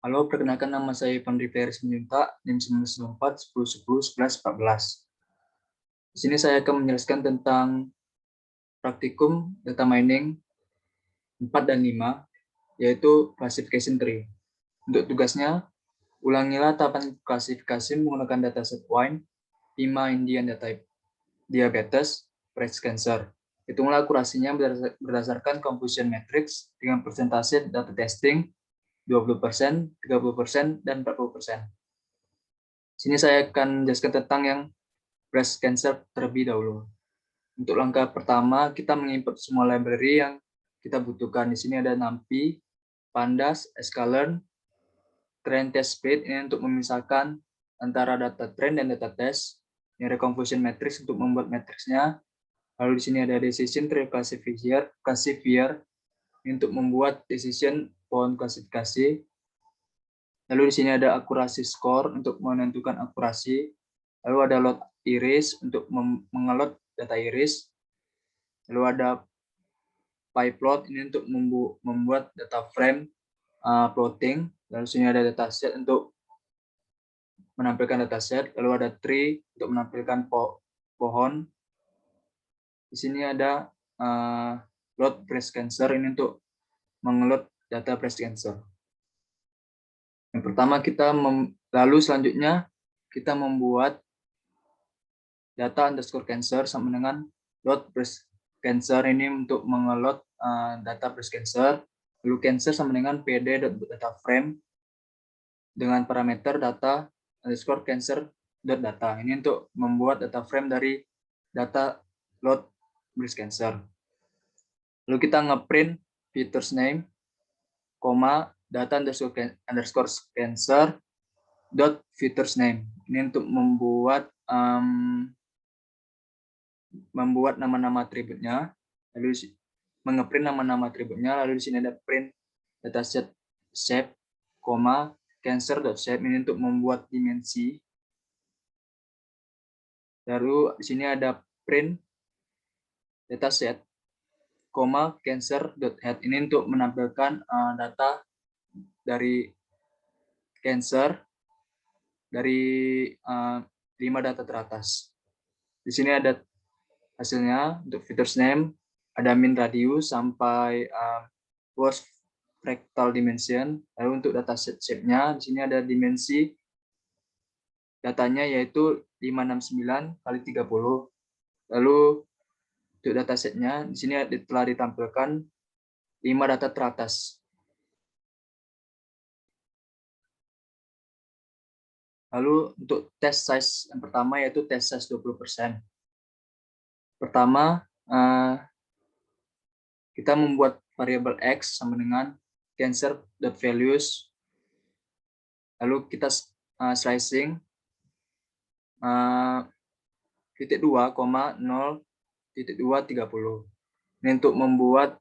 Halo, perkenalkan nama saya Pandri Ferry Simanjuntak, NIM 994 10 10 11 14. Di sini saya akan menjelaskan tentang praktikum data mining 4 dan 5, yaitu classification tree. Untuk tugasnya, ulangilah tahapan klasifikasi menggunakan dataset wine, 5 Indian data diabetes, breast cancer. Hitunglah akurasinya berdasarkan composition matrix dengan persentase data testing 20%, 30%, dan 40%. Sini saya akan menjelaskan tentang yang breast cancer terlebih dahulu. Untuk langkah pertama, kita mengimport semua library yang kita butuhkan. Di sini ada NumPy, Pandas, sklearn, Trend Test Split ini untuk memisahkan antara data trend dan data test. Ini ada confusion matrix untuk membuat matriksnya. Lalu di sini ada decision tree classifier untuk membuat decision pohon klasifikasi. Lalu di sini ada akurasi score untuk menentukan akurasi. Lalu ada load iris untuk mengelot data iris. Lalu ada pyplot ini untuk membuat data frame plotting. Lalu sini ada dataset untuk menampilkan dataset. Lalu ada tree untuk menampilkan pohon. Di sini ada load breast cancer ini untuk mengelot data breast cancer. Yang pertama lalu selanjutnya kita membuat data underscore cancer sama dengan load breast cancer ini untuk mengelot data breast cancer. Lalu cancer sama dengan pd.data frame dengan parameter data underscore cancer data. Ini untuk membuat data frame dari data load breast cancer. Lalu kita ngeprint features name, data underscore cancer dot features name. Ini untuk membuat nama-nama atributnya, lalu mengeprint nama-nama atributnya, lalu di sini ada print dataset shape, cancer.shape ini untuk membuat dimensi. Lalu di sini ada print dataset, cancer.head ini untuk menampilkan data dari cancer dari 5 data teratas. Di sini ada hasilnya untuk features name, ada min radius sampai worst fractal dimension. Lalu untuk dataset shape-nya, di sini ada dimensi datanya yaitu 569 kali 30. Lalu untuk datasetnya, di sini telah ditampilkan 5 data teratas. Lalu untuk test size yang pertama yaitu test size 20%. Pertama, kita membuat variabel x sama dengan cancer.values. Lalu kita slicing titik 2,0.230. Ini untuk membuat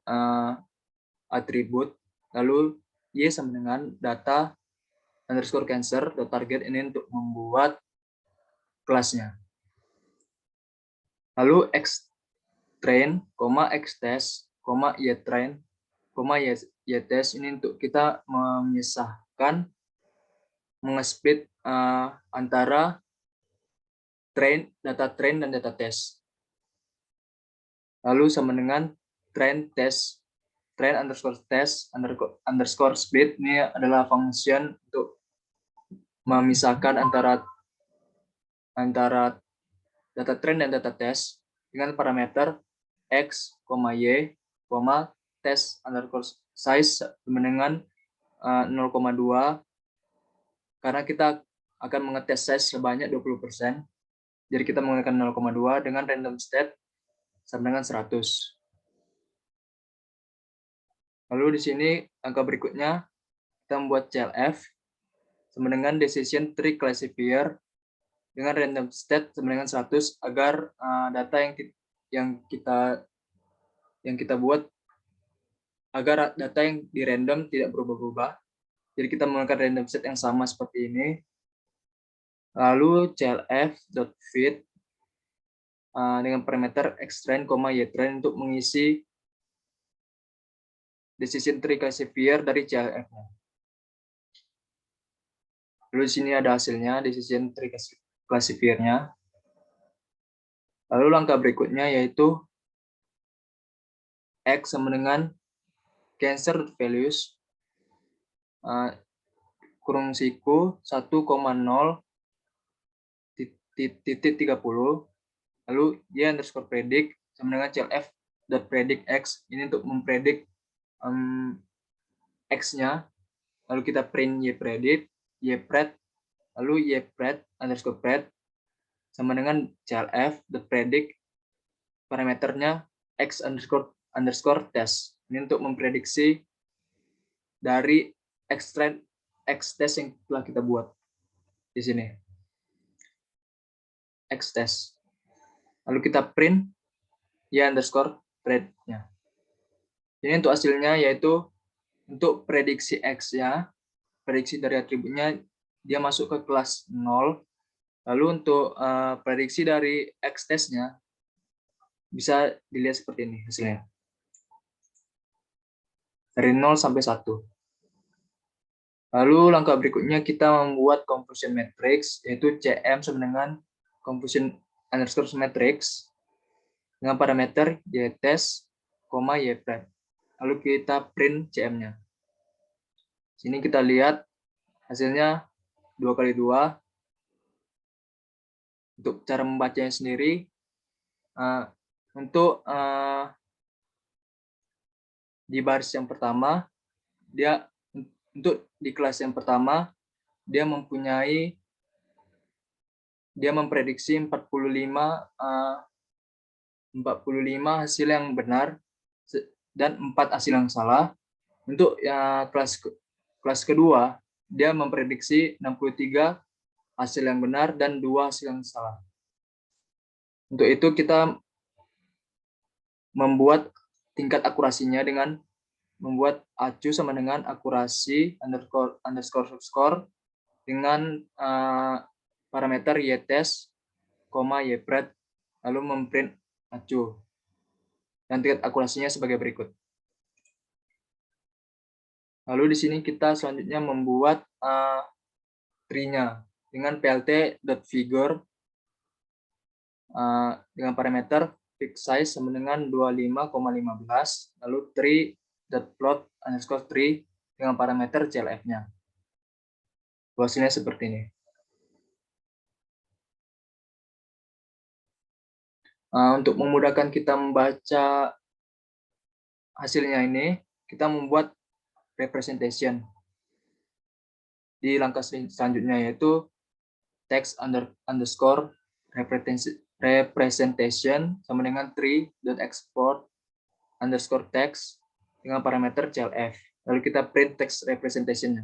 atribut. Lalu y sama dengan data underscore cancer target ini untuk membuat kelasnya. Lalu x train, x test, y train, y test ini untuk kita memisahkan, mengesplit antara data train dan data test. Lalu sama dengan train test, train underscore test underscore split ini adalah function untuk memisahkan antara data train dan data test dengan parameter x, y, test underscore size sama dengan 0,2 karena kita akan mengetes size sebanyak 20%. Jadi kita menggunakan 0,2 dengan random state sama dengan 100. Lalu di sini angka berikutnya kita membuat CLF sama dengan decision tree classifier dengan random state sama dengan 100 agar data yang kita buat agar data yang di random tidak berubah-ubah. Jadi kita menggunakan random set yang sama seperti ini. Lalu clf.fit dengan parameter xtrain, ytrain untuk mengisi decision tree classifier dari clf-nya. Lalu di sini ada hasilnya, decision tree classifier-nya. Lalu langkah berikutnya yaitu X sama dengan cancer values kurung siku 1,0 titik 30, lalu y underscore predict sama dengan clf dot predict x, ini untuk mempredik x-nya, lalu kita print y predict, y pred, lalu y pred underscore pred sama dengan clf dot predict parameternya x underscore test, ini untuk memprediksi dari x test yang telah kita buat di sini, x test. Lalu kita print y underscore pred-nya. Ini untuk hasilnya yaitu untuk prediksi x-nya, prediksi dari atributnya dia masuk ke kelas 0. Lalu untuk prediksi dari x test-nya bisa dilihat seperti ini hasilnya. Dari 0 sampai 1. Lalu langkah berikutnya kita membuat confusion matrix, yaitu CM sama dengan confusion underscore matrix dengan parameter y-test, y-pred. Lalu kita print CM-nya. Sini kita lihat hasilnya 2x2. Untuk cara membacanya sendiri, untuk di baris yang pertama, untuk di kelas yang pertama, dia memprediksi 45 hasil yang benar dan 4 hasil yang salah. Untuk kelas kedua, dia memprediksi 63 hasil yang benar dan 2 hasil yang salah. Untuk itu kita membuat tingkat akurasinya dengan membuat acu sama dengan akurasi underscore score dengan parameter y-test, y-pred, lalu memprint acu. Dan tingkat akurasinya sebagai berikut. Lalu di sini kita selanjutnya membuat tree-nya dengan plt.figure dengan parameter fixed size sama dengan 25,15, lalu tree.plot underscore tree dengan parameter clf-nya. Hasilnya seperti ini. Untuk memudahkan kita membaca hasilnya ini, kita membuat representation. Di langkah selanjutnya yaitu text underscore representation sama dengan tree.export underscore text dengan parameter clf. Lalu kita print text representation-nya.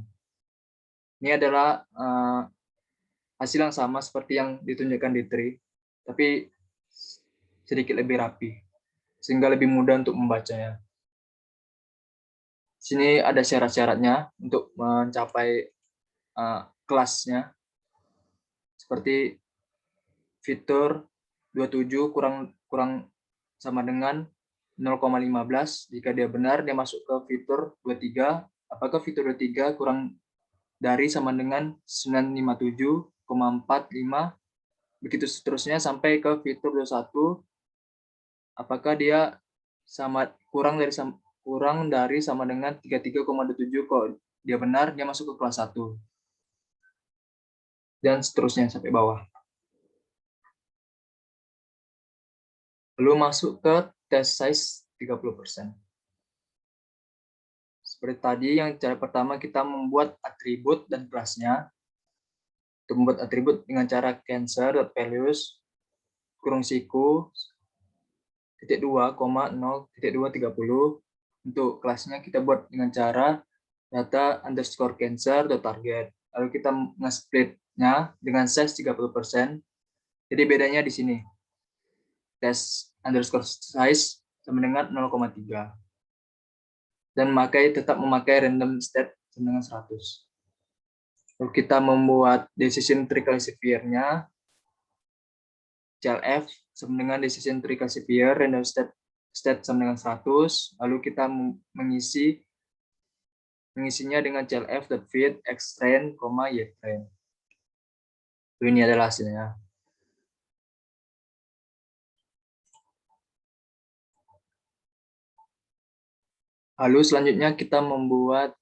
Ini adalah hasil yang sama seperti yang ditunjukkan di tree, tapi sedikit lebih rapi, sehingga lebih mudah untuk membacanya. Sini ada syarat-syaratnya untuk mencapai kelasnya, seperti fitur 27 kurang sama dengan 0,15. Jika dia benar, dia masuk ke fitur 23. Apakah fitur 23 kurang dari sama dengan 957,45, begitu seterusnya sampai ke fitur 21. Apakah dia kurang dari sama dengan 33,27. Kalau dia benar, dia masuk ke kelas 1. Dan seterusnya sampai bawah. Lalu masuk ke test size 30%. Seperti tadi, yang cara pertama kita membuat atribut dan kelasnya. Untuk membuat atribut dengan cara cancer.values kurung siku 2,0.230. Untuk kelasnya kita buat dengan cara data underscore cancer.target. Lalu kita nge-splitnya dengan size 30%. Jadi bedanya di sini. Test underscore size sama dengan 0,3. Dan tetap memakai random state sama dengan 100. Lalu kita membuat decision tree classifier-nya. CLF sama dengan decision tree classifier random state sama dengan 100. Lalu kita mengisinya dengan clf.fit xtrain, y-train. Ini adalah hasilnya. Lalu selanjutnya kita membuat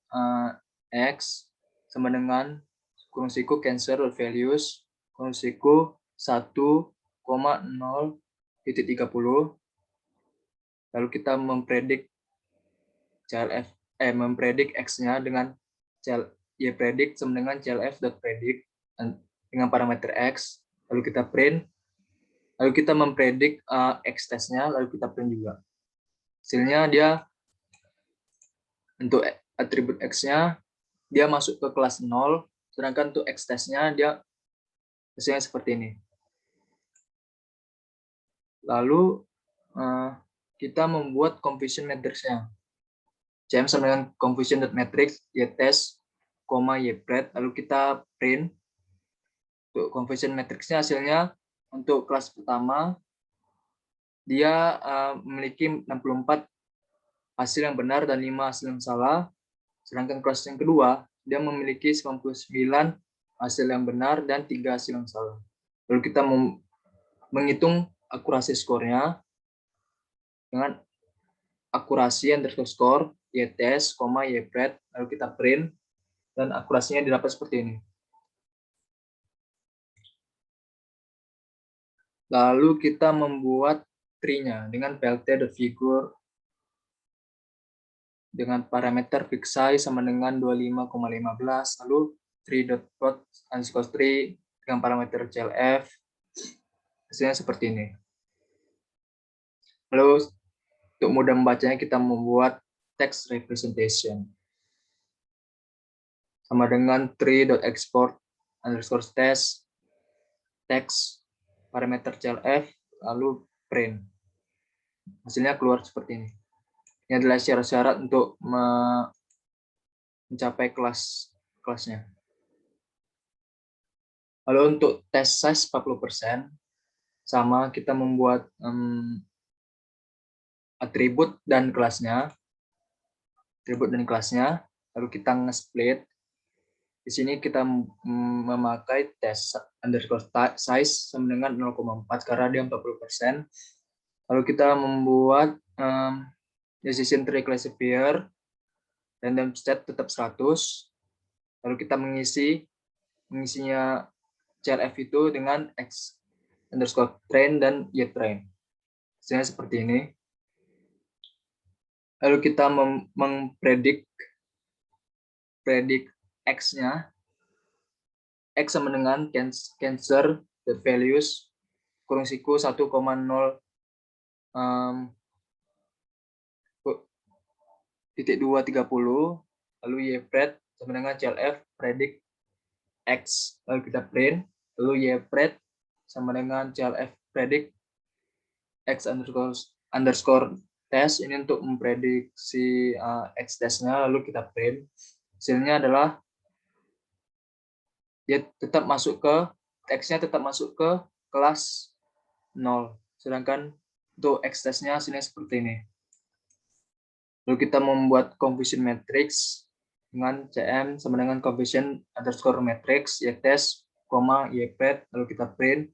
X sama dengan kurung siku cancer values kurung siku 1,0.30. Lalu kita mempredik CLF mempredik X-nya dengan y predict sama dengan CLF dot predict dengan parameter X. Lalu kita print. Lalu kita mempredik X testnya, lalu kita print juga. Hasilnya dia untuk atribut X-nya dia masuk ke kelas 0, sedangkan untuk X testnya dia hasilnya seperti ini. Lalu kita membuat confusion matrix-nya. CM sama dengan confusion.matrix y-test, y-pred, lalu kita print. Untuk confusion matrix-nya hasilnya untuk kelas pertama dia memiliki 64 hasil yang benar dan 5 hasil yang salah. Sedangkan kelas yang kedua dia memiliki 99 hasil yang benar dan 3 hasil yang salah. Lalu kita menghitung akurasi skornya dengan akurasi underscore score y-test, y-pred, lalu kita print dan akurasinya didapat seperti ini. Lalu kita membuat tree-nya dengan plt.figure dengan parameter fix size sama dengan 25,15, lalu tree.plot underscore tree dengan parameter CLF, hasilnya seperti ini. Lalu untuk mudah membacanya kita membuat text representation sama dengan tree.export underscore test text parameter CLF lalu print. Hasilnya keluar seperti ini. Ini adalah syarat-syarat untuk mencapai kelasnya. Lalu untuk test size 40%, sama kita membuat atribut dan kelasnya. Lalu kita nge-split. Di sini kita memakai test underscore size sama dengan 0,4 karena dia 40%. Lalu kita membuat decision tree classifier random set tetap 100. Lalu kita mengisinya CLF itu dengan X underscore train dan Y train. Hasilnya seperti ini. Lalu kita mempredik X-nya. X sama dengan cancer the values kurung siku 1,0 .230, lalu y-pred sama dengan CLF predict X, lalu kita print, lalu y-pred sama dengan CLF predict X underscore test, ini untuk memprediksi X testnya, lalu kita print. Hasilnya adalah dia tetap masuk ke X-nya tetap masuk ke kelas 0, sedangkan untuk X testnya hasilnya seperti ini. Lalu kita membuat confusion matrix dengan CM sama dengan confusion underscore matrix y-test, y-pred, lalu kita print.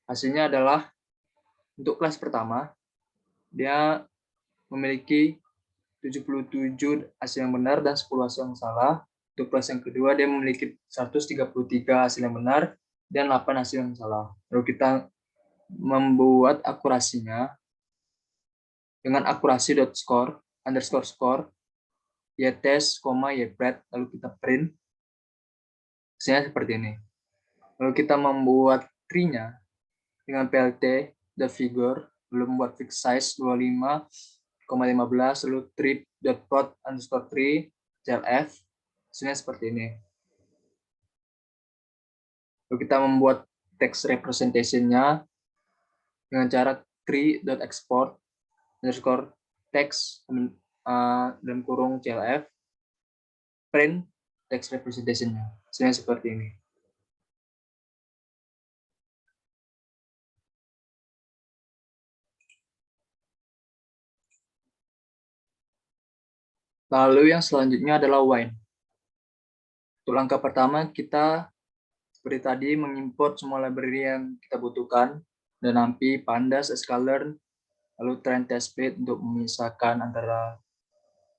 Hasilnya adalah untuk kelas pertama dia memiliki 77 hasil yang benar dan 10 hasil yang salah. Untuk kelas yang kedua dia memiliki 133 hasil yang benar dan 8 hasil yang salah. Lalu kita membuat akurasinya dengan akurasi .score underscore score y-test, y-pred, lalu kita print. Hasilnya seperti ini. Lalu kita membuat tree-nya dengan plt the figure, lalu membuat fix size 25,15, lalu tree.plot underscore tree CLF. Hasilnya seperti ini. Lalu kita membuat text representation-nya dengan cara tree.export underscore text dalam kurung CLF print text representation-nya. Hasilnya seperti ini. Lalu yang selanjutnya adalah wine. Untuk langkah pertama kita seperti tadi, mengimport semua library yang kita butuhkan, dan NumPy, Pandas, sklearn, lalu trend test split untuk memisahkan antara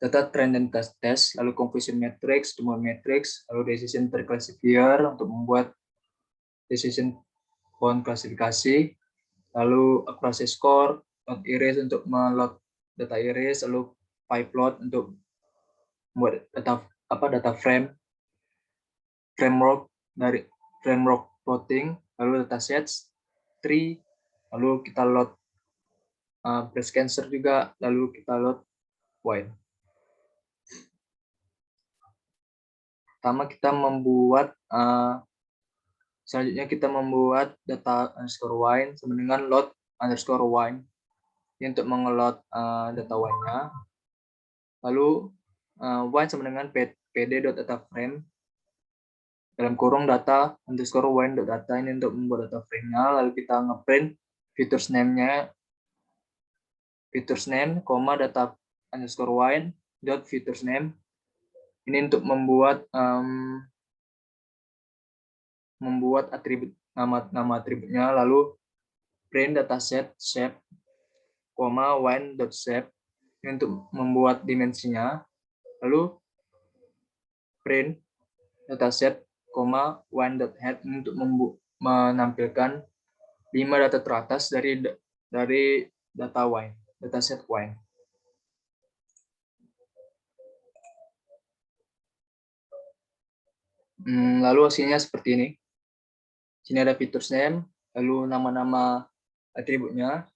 data trend dan test, lalu confusion matrix, tumor matrix, lalu decision tree classifier untuk membuat decision point klasifikasi, lalu accuracy score, load iris untuk meload data iris, lalu pyplot untuk membuat data framework dari framework plotting, lalu datasets, tree, lalu kita load breast cancer juga, lalu kita load wine. Pertama kita membuat selanjutnya kita membuat data underscore wine sama dengan load underscore wine ini untuk mengeload data wine-nya. Lalu wine sama dengan pd.dataframe dalam kurung data underscore wine.data ini untuk membuat data frame-nya. Lalu kita ngeprint features name-nya, features name, data underscore wine dot features name. Ini untuk membuat atribut nama atributnya. Lalu print dataset shape, wine.shape ini untuk membuat dimensinya. Lalu print dataset, wine.head untuk menampilkan 5 data teratas dari data wine, dataset wine. Lalu hasilnya seperti ini. Sini ada features name, lalu nama-nama atributnya,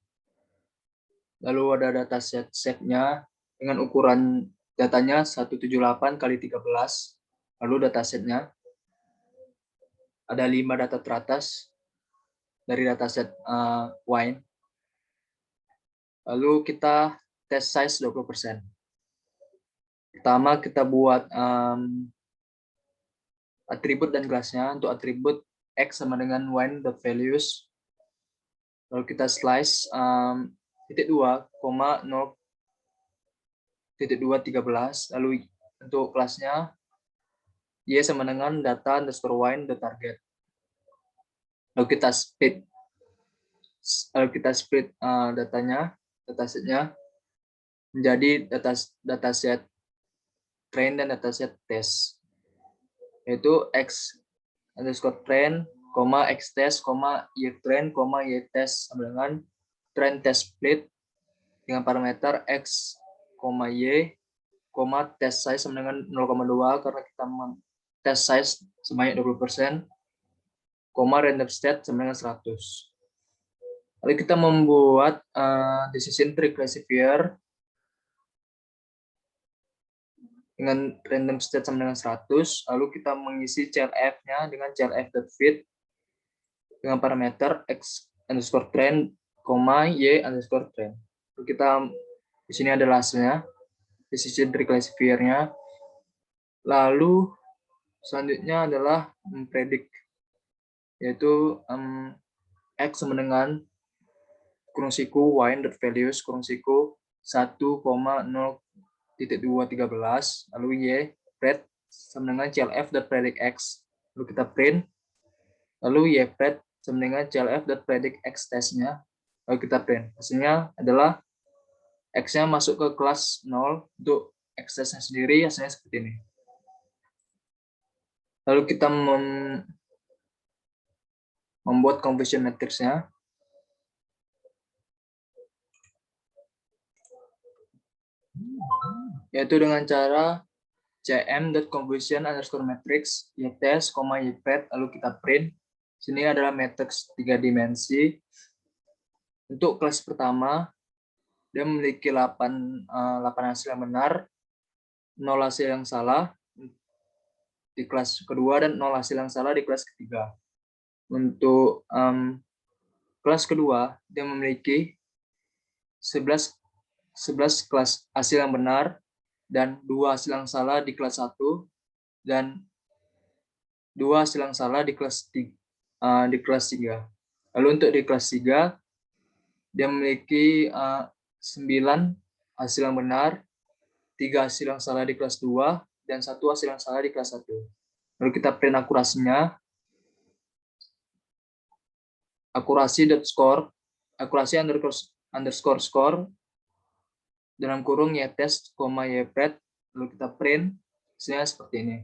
lalu ada dataset shape-nya dengan ukuran datanya 178 kali 13, lalu datasetnya ada 5 data teratas dari dataset wine. Lalu kita test size 20%. Pertama kita buat atribut dan kelasnya. Untuk atribut x sama dengan wine.values. Lalu kita slice titik 2, 0.213. Lalu untuk kelasnya y sama dengan data underscore wine.target. Lalu kita split datanya, datasetnya menjadi dataset train dan dataset test, yaitu x underscore train, x test, y train, y test sama dengan train test split dengan parameter x, y, test size sama dengan 0,2 karena kita test size sebanyak 20%, random state sama dengan 100. Lalu kita membuat decision tree classifier dengan random state sama dengan 100. Lalu kita mengisi clf-nya dengan clf.fit dengan parameter x underscore trend, y underscore trend. Lalu kita di sini adalah hasilnya, decision tree classifier-nya. Lalu selanjutnya adalah mempredik, yaitu x sama dengan kurung siku wine.values kurung siku 1,0.213, lalu y pred sama dengan clf.predict x, lalu kita print, lalu y pred sama dengan clf.predict x testnya, lalu kita print. Hasilnya adalah x-nya masuk ke kelas 0, untuk x testnya sendiri hasilnya seperti ini. Lalu kita membuat confusion matrix-nya. Yaitu dengan cara cm.confusion underscore matrix y test, y pred, lalu kita print. Sini adalah matrix 3 dimensi. Untuk kelas pertama, dia memiliki 8 hasil yang benar, 0 hasil yang salah di kelas kedua, dan 0 hasil yang salah di kelas ketiga. Untuk kelas kedua, dia memiliki 11 kelas hasil yang benar dan 2 hasil yang salah di kelas 1 dan 2 hasil yang salah di kelas 3. Lalu untuk di kelas 3 dia memiliki 9 hasil yang benar, 3 hasil yang salah di kelas 2 dan 1 hasil yang salah di kelas 1. Lalu kita print akurasinya. akurasi underscore score dalam kurung ytest, ypret, lalu kita print, hasilnya seperti ini.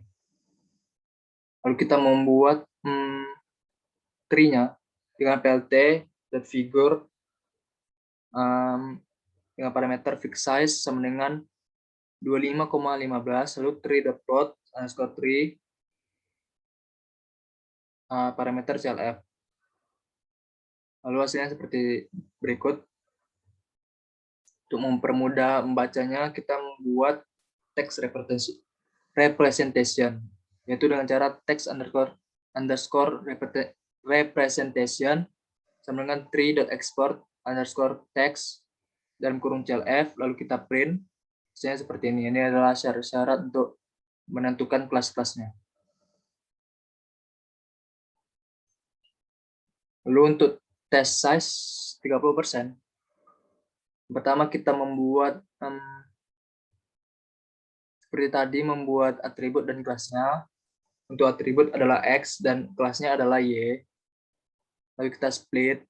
Lalu kita membuat tree-nya dengan plt.figure dengan parameter fix size sama dengan 25,15, lalu tree.plot underscore tree parameter clf. Lalu hasilnya seperti berikut. Untuk mempermudah membacanya, kita membuat text representation, yaitu dengan cara text underscore representation sama dengan tree.export underscore text dalam kurung clf, lalu kita print. Hasilnya seperti ini. Ini adalah syarat-syarat untuk menentukan kelas-kelasnya. Lalu untuk test size 30%. Pertama kita membuat seperti tadi, membuat atribut dan kelasnya. Untuk atribut adalah X dan kelasnya adalah Y. Lalu kita split.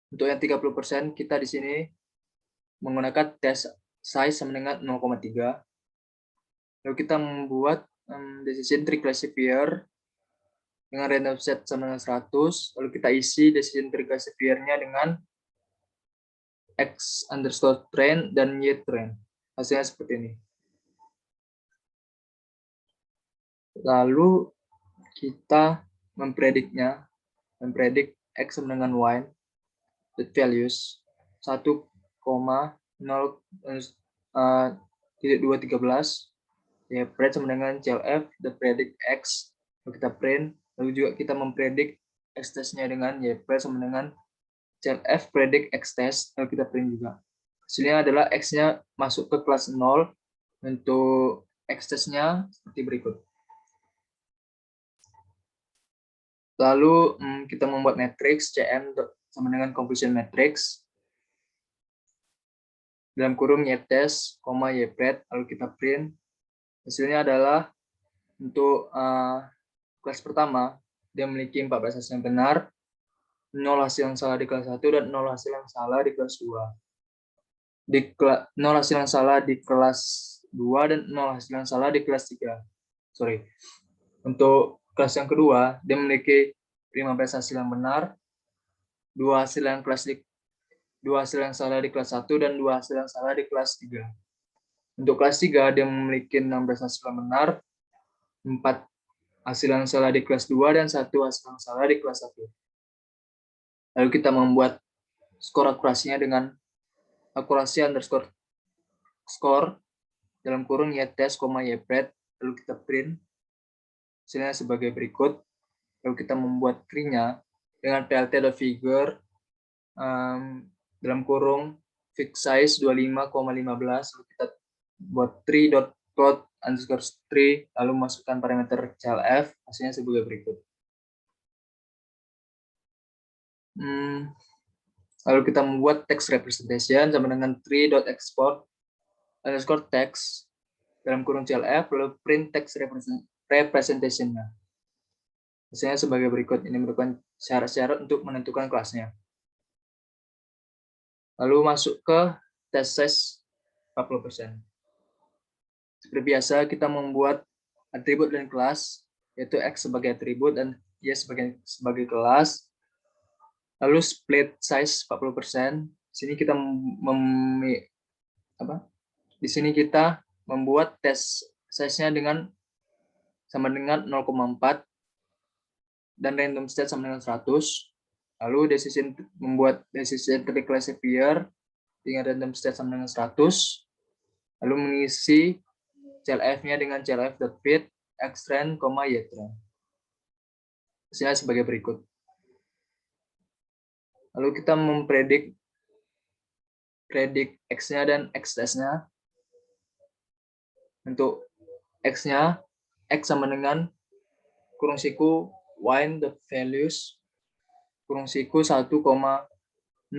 Untuk yang 30% kita di sini menggunakan test size sama dengan 0,3. Lalu kita membuat decision tree classifier dengan random set sama dengan 100. Lalu kita isi decision tree classifier-nya dengan X underscore train dan Y train. Hasilnya seperti ini. Lalu kita memprediknya, mempredik X sama dengan Y values 1,0.213, ya print sama dengan clf the predict X, lalu kita print. Lalu juga kita mempredik X test-nya dengan y print sama dengan clf predict X test, lalu kita print juga. Hasilnya adalah X-nya masuk ke kelas 0. Untuk X test-nya seperti berikut. Lalu kita membuat matrix CM sama dengan confusion matrix dalam kurung ytest, ypret, lalu kita print. Hasilnya adalah untuk kelas pertama, dia memiliki 14 hasil yang benar, 0 hasil yang salah di kelas 1, dan 0 hasil yang salah di kelas 2. 0 hasil yang salah di kelas 2 dan 0 hasil yang salah di kelas 3. Untuk kelas yang kedua, dia memiliki 15 hasil yang benar, 2 hasil yang salah di kelas 1 dan 2 hasil yang salah di kelas 3. Untuk kelas 3, dia memiliki 16 hasil yang benar, 4 hasil yang salah di kelas 2 dan 1 hasil yang salah di kelas 1. Lalu kita membuat skor akurasinya dengan akurasi underscore score dalam kurung ytest, ypret, lalu kita print. Hasilnya sebagai berikut. Lalu kita membuat tree-nya dengan plt.figure dalam kurung fix size 25,15, lalu kita buat tree.plot underscore tree, lalu masukkan parameter clf. Hasilnya sebagai berikut. Lalu kita membuat text representation sama dengan tree.export underscore text dalam kurung clf, lalu print text representation-nya. Hasilnya sebagai berikut. Ini merupakan syarat-syarat untuk menentukan kelasnya. Lalu masuk ke test size 40%. Seperti biasa, kita membuat atribut dan kelas, yaitu X sebagai atribut dan Y sebagai kelas. Lalu split size 40%. Di sini kita membuat test size-nya dengan sama dengan 0,4 dan random state sama dengan 100. Lalu membuat decision tree classifier dengan random state sama dengan 100. Lalu mengisi clf-nya dengan clf.fit xtrend, ytrend. Hasilnya sebagai berikut. Lalu kita mempredik X-nya dan X test-nya. Untuk X-nya, X sama dengan kurung siku y the values kurung siku 1,0.213,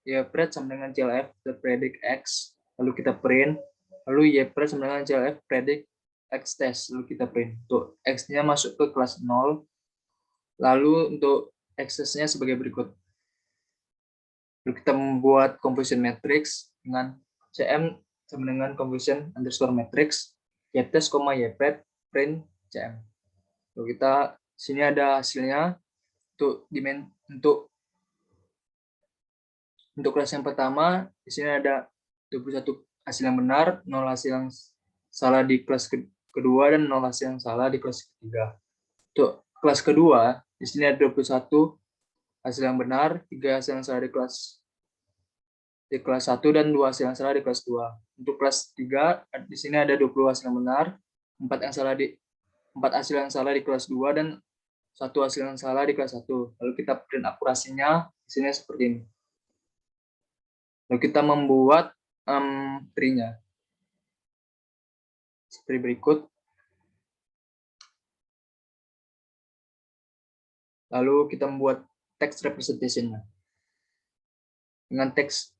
ypret sama dengan clf the predict X, lalu kita print. Lalu ypret sama dengan clf predict X test, lalu kita print. Untuk X-nya masuk ke kelas 0. Lalu untuk aksesnya sebagai berikut. Lalu kita membuat confusion matrix dengan cm sama dengan confusion underscore matrix ytest, ypret print cm. Lalu kita sini ada hasilnya untuk kelas yang pertama. Di sini ada 21 hasil yang benar, 0 hasil yang salah di kelas kedua, dan 0 hasil yang salah di kelas ketiga. Untuk kelas kedua, di sini ada 21 hasil yang benar, 3 hasil yang salah di kelas 1 dan 2 hasil yang salah di kelas 2. Untuk kelas 3, di sini ada 20 hasil yang benar, 4 hasil yang salah di kelas 2 dan 1 hasil yang salah di kelas 1. Lalu kita print akurasinya di sini seperti ini. Lalu kita membuat tree-nya seperti berikut. Lalu kita membuat text representation-nya dengan text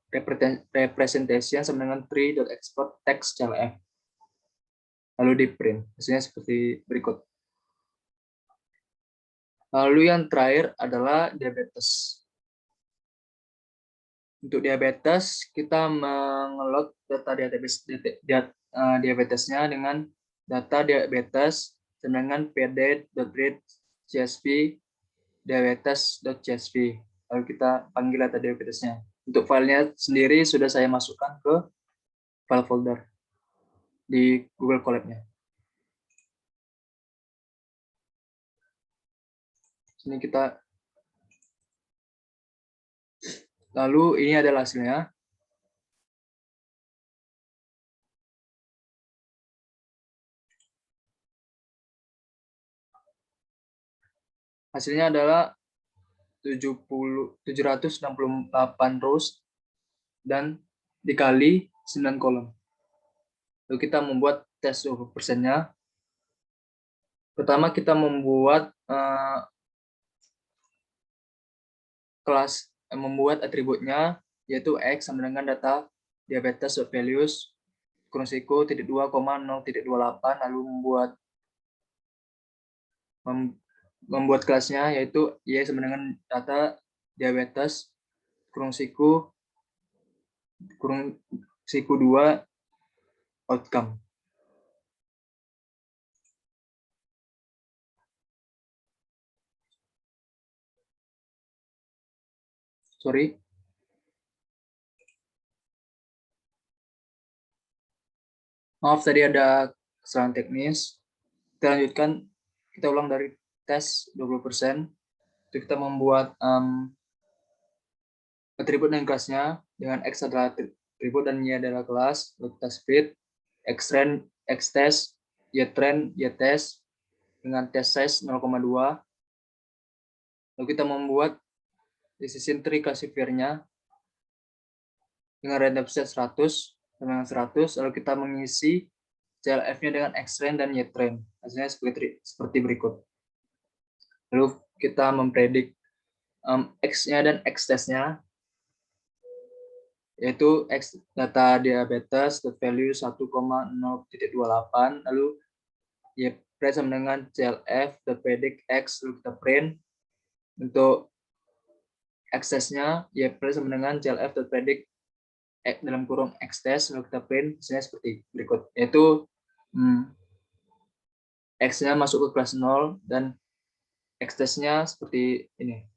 representation sama dengan tree.export text clf. Lalu di print hasilnya seperti berikut. Lalu yang terakhir adalah diabetes. Untuk diabetes, kita mengelot data diabetesnya dengan data diabetes dengan pd.read csv diabetes.csv. Lalu kita panggil data diabetesnya. Untuk filenya sendiri sudah saya masukkan ke file folder di Google Colab-nya. Sini kita, lalu ini adalah hasilnya. Hasilnya adalah 768 rows dan dikali 9 kolom. Lalu kita membuat tes 20%-nya. Pertama kita membuat membuat atributnya, yaitu x sama dengan data diabetes.values kurung siku 2,0.28, lalu membuat kelasnya, yaitu y sama dengan data diabetes kurung siku 2 outcome. Sorry. Maaf, tadi ada kesalahan teknis. Kita lanjutkan, kita ulang dari tes 20%. Itu kita membuat atribut dan kelasnya dengan x adalah atribut dan y adalah kelas. Lalu kita split xtrend, xtest, ytrend, ytest dengan test size 0,2. Lalu kita membuat decision tree classifier-nya dengan random set 100 dengan 100. Lalu kita mengisi CLF-nya dengan xtrend dan ytrend. Hasilnya seperti berikut. Lalu kita mempredik x-nya dan x-test-nya, yaitu x data diabetes value 1,0.28, lalu y sama dengan clf.predict x, lalu kita print. Untuk x-test-nya y sama dengan clf.predict dalam kurung x-test, lalu kita print. Hasilnya seperti berikut, yaitu x-nya masuk ke kelas 0 dan x-test-nya seperti ini.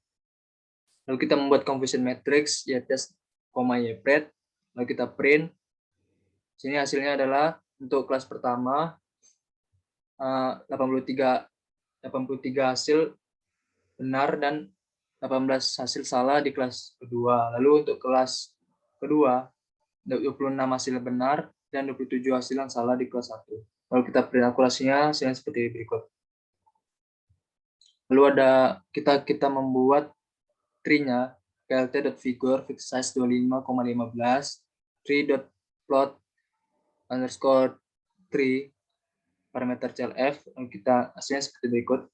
Lalu kita membuat confusion matrix ytest, ypret, lalu kita print. Sini hasilnya adalah untuk kelas pertama 83 hasil benar dan 18 hasil salah di kelas kedua. Lalu untuk kelas kedua 26 hasil benar dan 27 hasil yang salah di kelas 1. Lalu kita print akurasinya hasilnya seperti berikut. Lalu ada kita membuat tree-nya plt.figure fixed size 25,15 tree.plot underscore tree parameter clf. Lalu kita hasilnya seperti berikut.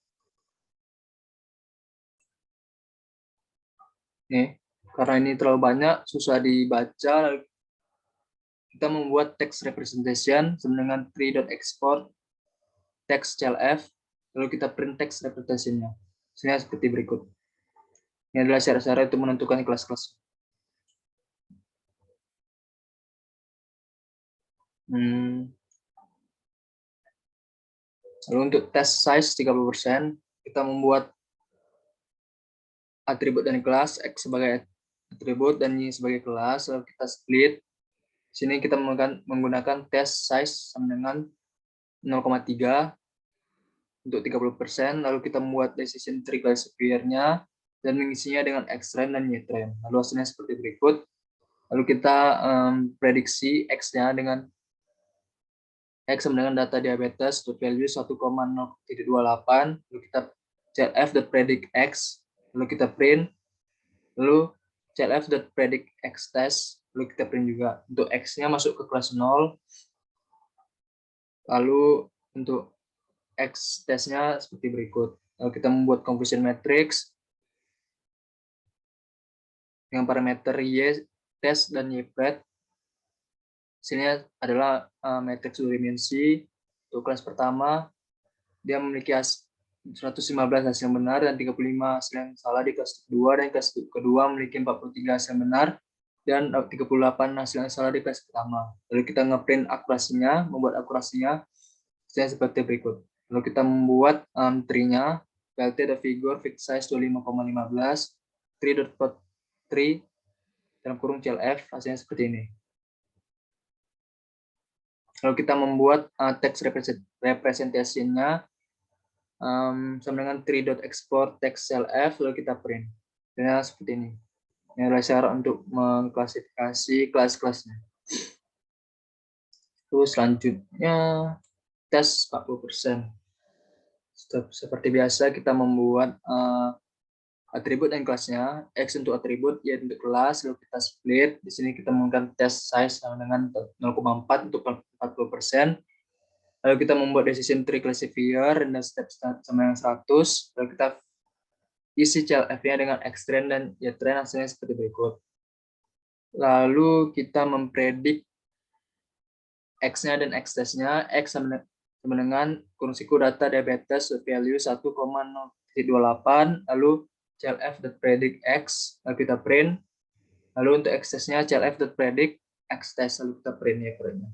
Nih, karena ini terlalu banyak, susah dibaca, kita membuat text representation sama dengan tree.export text clf, lalu kita print text representation-nya Hasilnya seperti berikut. Ini adalah syarat-syarat untuk menentukan kelas-kelas. Lalu untuk test size 30%, kita membuat atribut dan kelas, X sebagai atribut dan Y sebagai kelas, lalu kita split. Sini kita menggunakan test size sama dengan 0,3 untuk 30%, lalu kita membuat decision tree classifier-nya dan mengisinya dengan X-trend dan Y-trend. Lalu hasilnya seperti berikut. Lalu kita prediksi X-nya dengan X sama dengan data diabetes, value 1,028, lalu kita clf.predict X, lalu kita print, lalu clf.predict X test, lalu kita print juga. Untuk X-nya masuk ke kelas 0, lalu untuk X testnya seperti berikut. Lalu kita membuat confusion matrix dengan parameter Y test dan Y pred. Sini adalah matriks dua dimensi. Untuk kelas pertama, dia memiliki 115 hasil yang benar dan 35 hasil yang salah di kelas kedua, dan kelas kedua memiliki 43 hasil yang benar dan 38 hasil yang salah di kelas pertama. Lalu kita ngeprint akurasinya, membuat akurasinya seperti berikut. Lalu kita membuat tree-nya, plt the figure fixed size 25,15, tree.plot tree dalam kurung clf, hasilnya seperti ini. Lalu kita membuat text representation-nya sama dengan tree.export text clf, lalu kita print. Dan seperti ini. Ini adalah cara untuk mengklasifikasi kelas-kelasnya. Terus selanjutnya tes 40%. Seperti biasa kita membuat atribut dan kelasnya. X untuk atribut, Y untuk kelas, lalu kita split. Di sini kita menggunakan test size sama dengan 0,4 untuk 40%. Lalu kita membuat decision tree classifier dan step sama yang 100. Lalu kita isi clf-nya dengan X-trend dan Y-trend, hasilnya seperti berikut. Lalu kita mempredik X-nya dan X-test-nya. X sama dengan kurung siku data diabetes value 1,028, lalu clf.predict X, lalu kita print. Lalu untuk X-test-nya clf.predict X-test, lalu kita print ya printnya.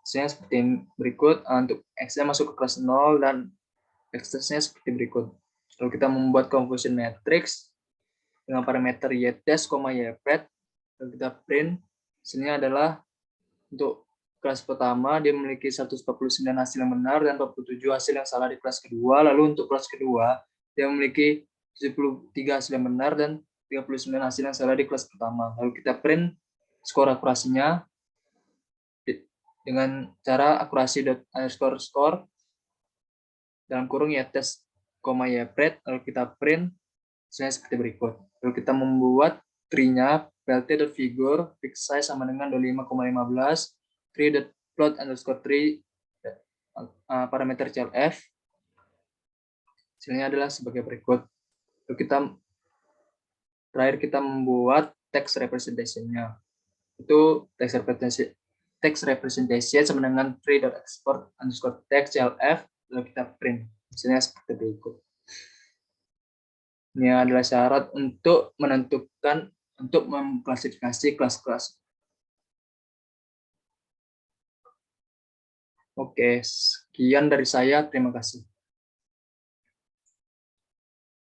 Hasilnya seperti berikut. Untuk X-nya masuk ke kelas 0 dan X-test-nya seperti berikut. Lalu kita membuat confusion matrix dengan parameter Y-test, Y-pred, lalu kita print. Sini adalah untuk kelas pertama, dia memiliki 149 hasil yang benar dan 47 hasil yang salah di kelas kedua. Lalu untuk kelas kedua, dia memiliki 73 hasil yang benar dan 39 hasil yang salah di kelas pertama. Lalu kita print skor akurasinya dengan cara akurasi._score dalam kurung Y-test, Y-pred, lalu kita print seperti berikut. Lalu kita membuat tree-nya plt.figure fixed size sama dengan 25,15, tree.plot_tree parameter clf. Hasilnya adalah sebagai berikut. Lalu terakhir kita membuat text representation-nya. Itu text representation sama dengan tree.export_text clf, lalu kita print. Hasilnya seperti berikut. Ini adalah syarat untuk menentukan, untuk mengklasifikasi kelas-kelas. Oke, sekian dari saya. Terima kasih.